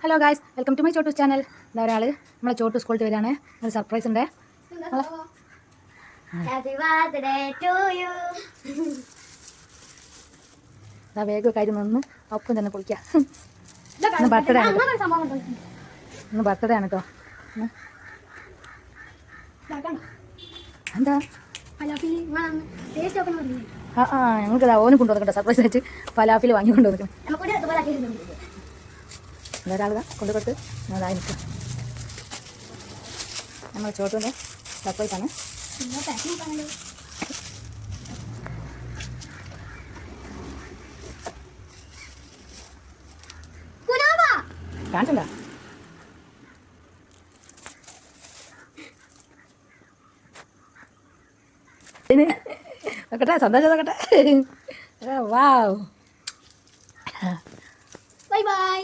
Hello guys, welcome to my Chottus channel. എന്താ ഒരാൾ നമ്മളെ ചോട്ടൂസ് സ്കൂളിൽ വരികയാണ്. ഒരു സർപ്രൈസ് ഉണ്ട്. വേഗമൊക്കെ ആയിരുന്നു നിന്ന് ഒപ്പം തന്നെ പൊളിക്കാം. ഇന്ന് ബർത്ത്ഡേ ആണ്, ഇന്ന് ബർത്ത്ഡേ ആണ് കേട്ടോ. എന്താ ഞങ്ങൾക്ക് ഓനും കൊണ്ടുവന്നിട്ടോ സർപ്രൈസ് ആയിട്ട് ഫലാഫിൽ വാങ്ങി കൊണ്ടുവന്നിട്ടുണ്ട്. ഒരാളുക കൊണ്ടു കൊടുത്ത് അതായി നിൽക്കും. നമ്മൾ ചോട്ടുവിൻ്റെ സർപ്രൈസ് ആണ്. കാണിച്ചണ്ട നോക്കട്ടെ, സന്തോഷം നോക്കട്ടെ. വാവ്, ബൈ ബൈ.